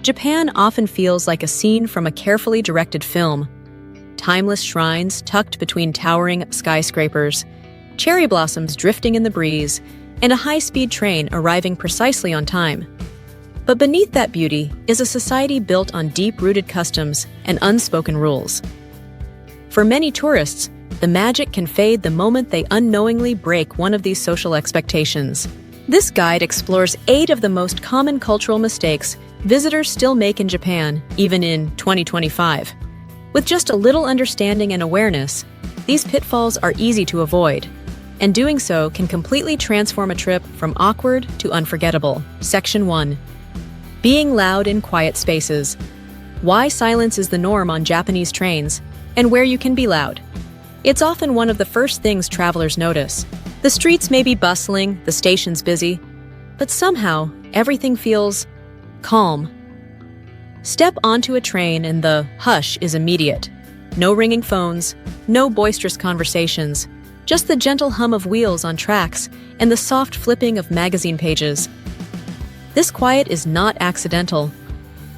Japan often feels like a scene from a carefully directed film. Timeless shrines tucked between towering skyscrapers, cherry blossoms drifting in the breeze, and a high-speed train arriving precisely on time. But beneath that beauty is a society built on deep-rooted customs and unspoken rules. For many tourists, the magic can fade the moment they unknowingly break one of these social expectations. This guide explores 8 of the most common cultural mistakes visitors still make in Japan, even in 2025. With just a little understanding and awareness, these pitfalls are easy to avoid, and doing so can completely transform a trip from awkward to unforgettable. Section 1. Being loud in quiet spaces. Why silence is the norm on Japanese trains, and where you can be loud. It's often one of the first things travelers notice. The streets may be bustling, the station's busy, but somehow everything feels calm. Step onto a train and the hush is immediate. No ringing phones, no boisterous conversations, just the gentle hum of wheels on tracks and the soft flipping of magazine pages. This quiet is not accidental.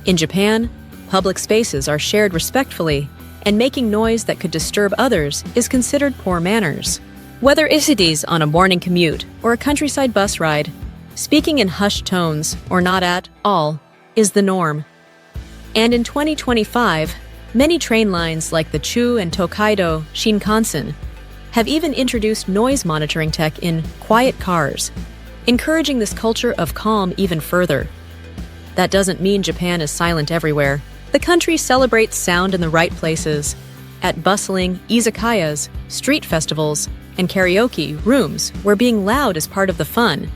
In Japan, public spaces are shared respectfully, and making noise that could disturb others is considered poor manners. Whether it is on a morning commute or a countryside bus ride, speaking in hushed tones, or not at all, is the norm. And in 2025, many train lines like the Chu and Tokaido Shinkansen have even introduced noise monitoring tech in quiet cars, encouraging this culture of calm even further. That doesn't mean Japan is silent everywhere. The country celebrates sound in the right places, at bustling izakayas, street festivals, and karaoke rooms where being loud is part of the fun.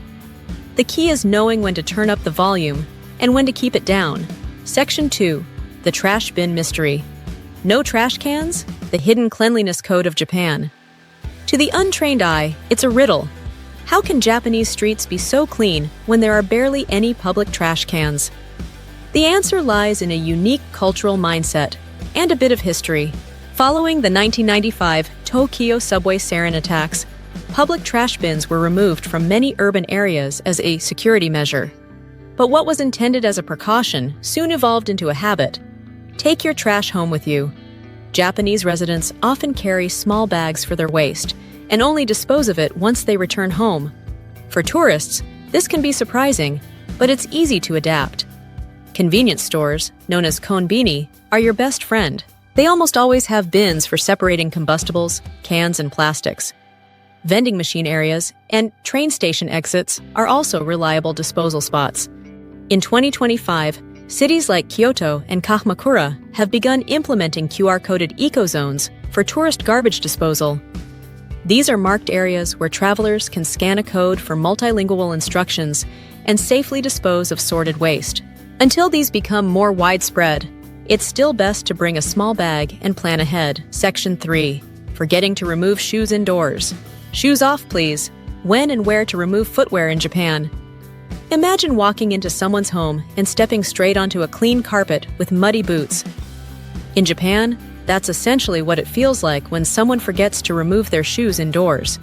The key is knowing when to turn up the volume and when to keep it down. Section 2. The Trash Bin Mystery. No trash cans? The hidden cleanliness code of Japan. To the untrained eye, it's a riddle. How can Japanese streets be so clean when there are barely any public trash cans? The answer lies in a unique cultural mindset and a bit of history. Following the 1995 Tokyo subway sarin attacks, public trash bins were removed from many urban areas as a security measure. But what was intended as a precaution soon evolved into a habit. Take your trash home with you. Japanese residents often carry small bags for their waste and only dispose of it once they return home. For tourists, this can be surprising, but it's easy to adapt. Convenience stores, known as konbini, are your best friend. They almost always have bins for separating combustibles, cans, and plastics. Vending machine areas and train station exits are also reliable disposal spots. In 2025, cities like Kyoto and Kamakura have begun implementing QR-coded eco-zones for tourist garbage disposal. These are marked areas where travelers can scan a code for multilingual instructions and safely dispose of sorted waste. Until these become more widespread, it's still best to bring a small bag and plan ahead. Section 3. Forgetting to remove shoes indoors. Shoes off, please. When and where to remove footwear in Japan. Imagine walking into someone's home and stepping straight onto a clean carpet with muddy boots. In Japan, that's essentially what it feels like when someone forgets to remove their shoes indoors.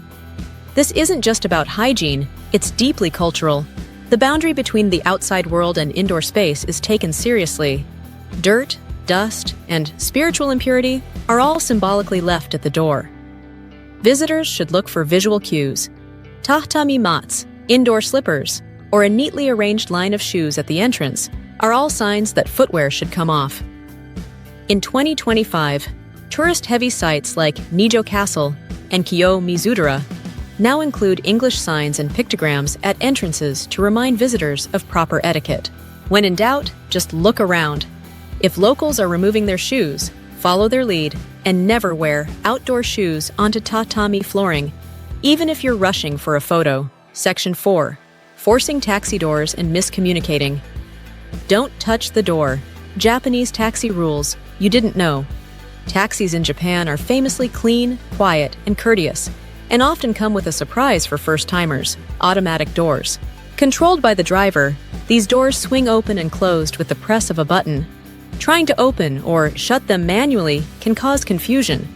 This isn't just about hygiene, it's deeply cultural. The boundary between the outside world and indoor space is taken seriously. Dirt, dust, and spiritual impurity are all symbolically left at the door. Visitors should look for visual cues. Tatami mats, indoor slippers, or a neatly arranged line of shoes at the entrance are all signs that footwear should come off. In 2025, tourist-heavy sites like Nijo Castle and Kyo Mizudora now include English signs and pictograms at entrances to remind visitors of proper etiquette. When in doubt, just look around. If locals are removing their shoes, follow their lead and never wear outdoor shoes onto tatami flooring, even if you're rushing for a photo. Section 4. Forcing taxi doors and miscommunicating. Don't touch the door. Japanese taxi rules you didn't know. Taxis in Japan are famously clean, quiet, and courteous, and often come with a surprise for first-timers: automatic doors. Controlled by the driver, these doors swing open and closed with the press of a button. Trying to open or shut them manually can cause confusion,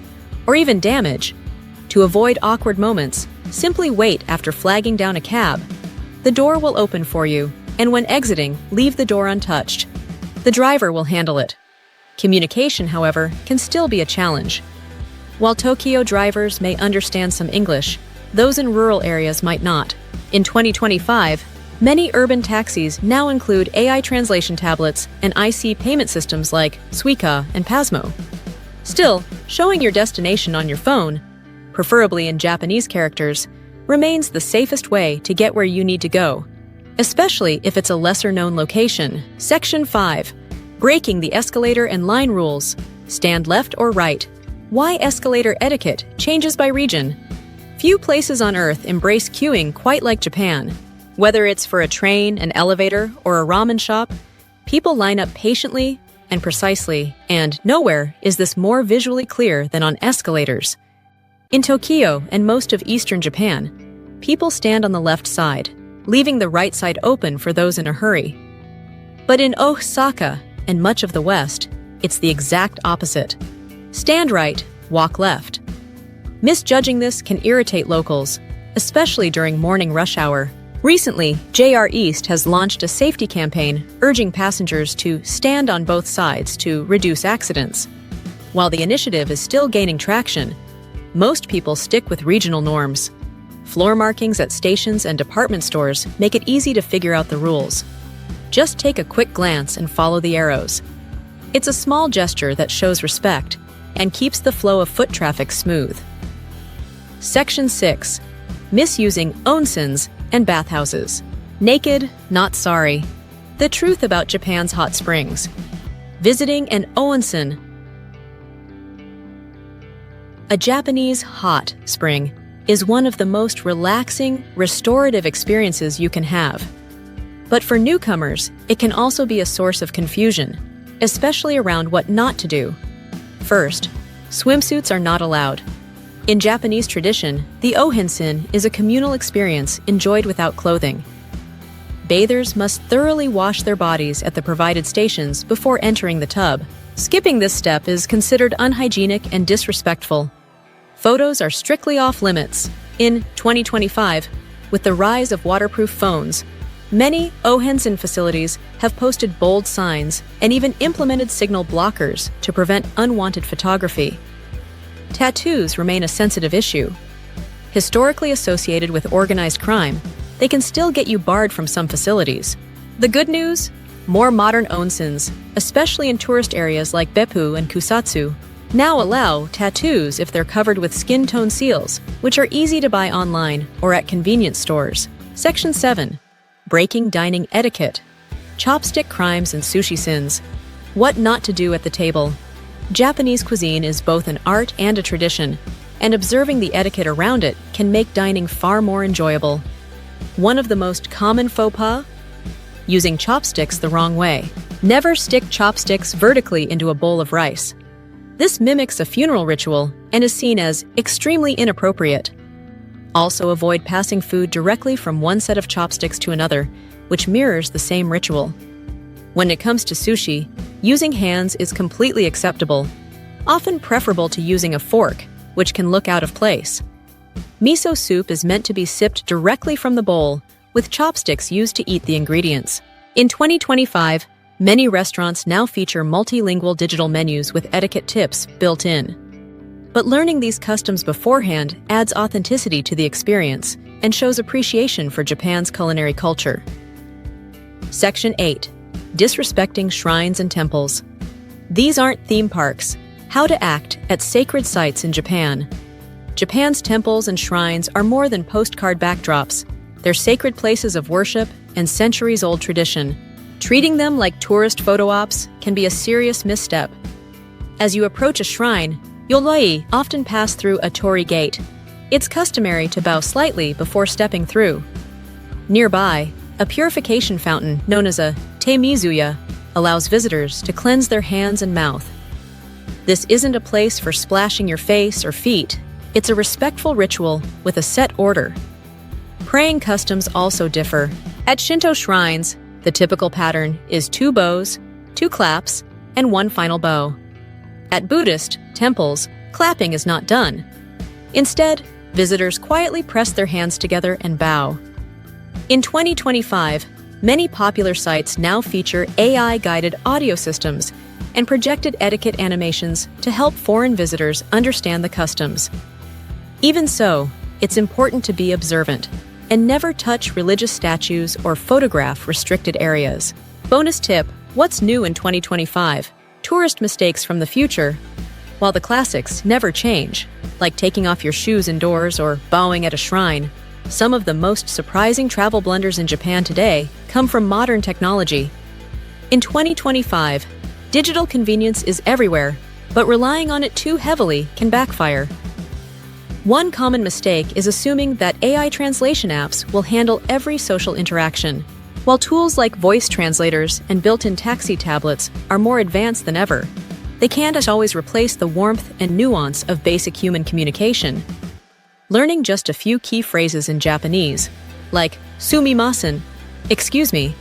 or even damage. To avoid awkward moments, simply wait after flagging down a cab. The door will open for you, and when exiting, leave the door untouched. The driver will handle it. Communication, however, can still be a challenge. While Tokyo drivers may understand some English, those in rural areas might not. In 2025, many urban taxis now include AI translation tablets and IC payment systems like Suica and Pasmo. Still, showing your destination on your phone, preferably in Japanese characters, remains the safest way to get where you need to go, especially if it's a lesser-known location. Section 5. Breaking the escalator and line rules. Stand left or right. Why escalator etiquette changes by region. Few places on Earth embrace queuing quite like Japan. Whether it's for a train, an elevator, or a ramen shop, people line up patiently and precisely, and nowhere is this more visually clear than on escalators. In Tokyo and most of eastern Japan, people stand on the left side, leaving the right side open for those in a hurry. But in Osaka and much of the West, it's the exact opposite. Stand right, walk left. Misjudging this can irritate locals, especially during morning rush hour. Recently, JR East has launched a safety campaign urging passengers to stand on both sides to reduce accidents. While the initiative is still gaining traction, most people stick with regional norms. Floor markings at stations and department stores make it easy to figure out the rules. Just take a quick glance and follow the arrows. It's a small gesture that shows respect and keeps the flow of foot traffic smooth. Section 6. Misusing onsens and bathhouses. Naked, not sorry. The truth about Japan's hot springs. Visiting an onsen. A Japanese hot spring is one of the most relaxing, restorative experiences you can have. But for newcomers, it can also be a source of confusion, especially around what not to do. First, swimsuits are not allowed. In Japanese tradition, the onsen is a communal experience enjoyed without clothing. Bathers must thoroughly wash their bodies at the provided stations before entering the tub. Skipping this step is considered unhygienic and disrespectful. Photos are strictly off limits. In 2025, with the rise of waterproof phones, many onsen facilities have posted bold signs and even implemented signal blockers to prevent unwanted photography. Tattoos remain a sensitive issue. Historically associated with organized crime, they can still get you barred from some facilities. The good news? More modern onsens, especially in tourist areas like Beppu and Kusatsu, now allow tattoos if they're covered with skin tone seals, which are easy to buy online or at convenience stores. Section 7. Breaking dining etiquette. Chopstick crimes and sushi sins. What not to do at the table. Japanese cuisine is both an art and a tradition, and observing the etiquette around it can make dining far more enjoyable. One of the most common faux pas? Using chopsticks the wrong way. Never stick chopsticks vertically into a bowl of rice. This mimics a funeral ritual and is seen as extremely inappropriate. Also avoid passing food directly from one set of chopsticks to another, which mirrors the same ritual. When it comes to sushi, using hands is completely acceptable, often preferable to using a fork, which can look out of place. Miso soup is meant to be sipped directly from the bowl, with chopsticks used to eat the ingredients. In 2025, many restaurants now feature multilingual digital menus with etiquette tips built in. But learning these customs beforehand adds authenticity to the experience and shows appreciation for Japan's culinary culture. Section 8. Disrespecting shrines and temples. These aren't theme parks. How to act at sacred sites in Japan. Japan's temples and shrines are more than postcard backdrops. They're sacred places of worship and centuries-old tradition. Treating them like tourist photo ops can be a serious misstep. As you approach a shrine, yolai often pass through a torii gate. It's customary to bow slightly before stepping through. Nearby, a purification fountain known as a teimizuya allows visitors to cleanse their hands and mouth. This isn't a place for splashing your face or feet. It's a respectful ritual with a set order. Praying customs also differ. At Shinto shrines, the typical pattern is 2 bows, 2 claps, and 1 final bow. At Buddhist temples, clapping is not done. Instead, visitors quietly press their hands together and bow. In 2025, Many popular sites now feature AI-guided audio systems and projected etiquette animations to help foreign visitors understand the customs. Even so, it's important to be observant and never touch religious statues or photograph restricted areas. Bonus tip: what's new in 2025? Tourist mistakes from the future. While the classics never change, like taking off your shoes indoors or bowing at a shrine, some of the most surprising travel blunders in Japan today come from modern technology. In 2025, digital convenience is everywhere, but relying on it too heavily can backfire. One common mistake is assuming that AI translation apps will handle every social interaction. While tools like voice translators and built-in taxi tablets are more advanced than ever, they can't always replace the warmth and nuance of basic human communication. Learning just a few key phrases in Japanese, like sumimasen, excuse me,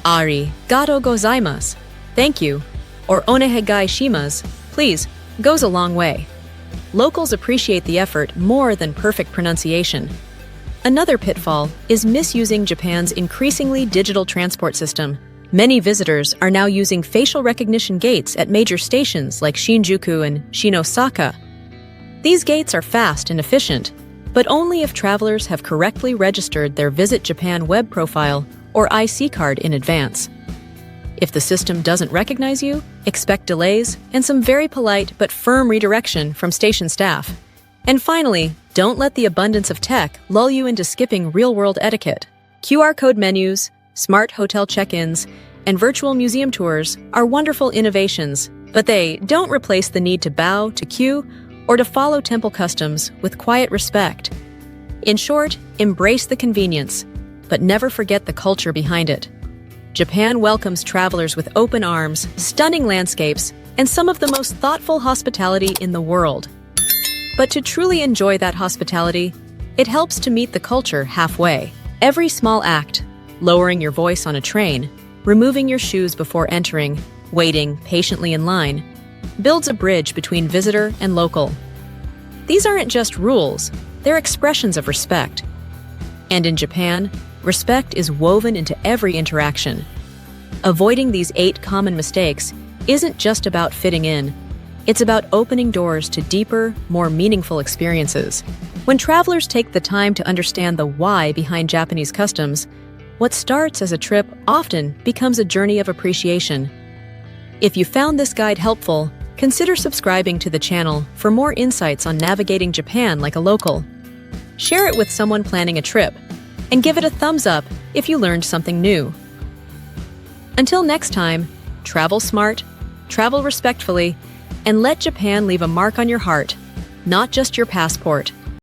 arigatou gozaimasu, thank you, or onegai shimasu, please, goes a long way. Locals appreciate the effort more than perfect pronunciation. Another pitfall is misusing Japan's increasingly digital transport system. Many visitors are now using facial recognition gates at major stations like Shinjuku and Shinosaka. These gates are fast and efficient, but only if travelers have correctly registered their Visit Japan web profile or IC card in advance. If the system doesn't recognize you, expect delays and some very polite but firm redirection from station staff. And finally, don't let the abundance of tech lull you into skipping real-world etiquette. QR code menus, smart hotel check-ins, and virtual museum tours are wonderful innovations, but they don't replace the need to bow, to queue, or to follow temple customs with quiet respect. In short, embrace the convenience, but never forget the culture behind it. Japan welcomes travelers with open arms, stunning landscapes, and some of the most thoughtful hospitality in the world. But to truly enjoy that hospitality, it helps to meet the culture halfway. Every small act, lowering your voice on a train, removing your shoes before entering, waiting patiently in line, builds a bridge between visitor and local. These aren't just rules, they're expressions of respect. And in Japan, respect is woven into every interaction. Avoiding these 8 common mistakes isn't just about fitting in, it's about opening doors to deeper, more meaningful experiences. When travelers take the time to understand the why behind Japanese customs, what starts as a trip often becomes a journey of appreciation. If you found this guide helpful, consider subscribing to the channel for more insights on navigating Japan like a local. Share it with someone planning a trip, and give it a thumbs up if you learned something new. Until next time, travel smart, travel respectfully, and let Japan leave a mark on your heart, not just your passport.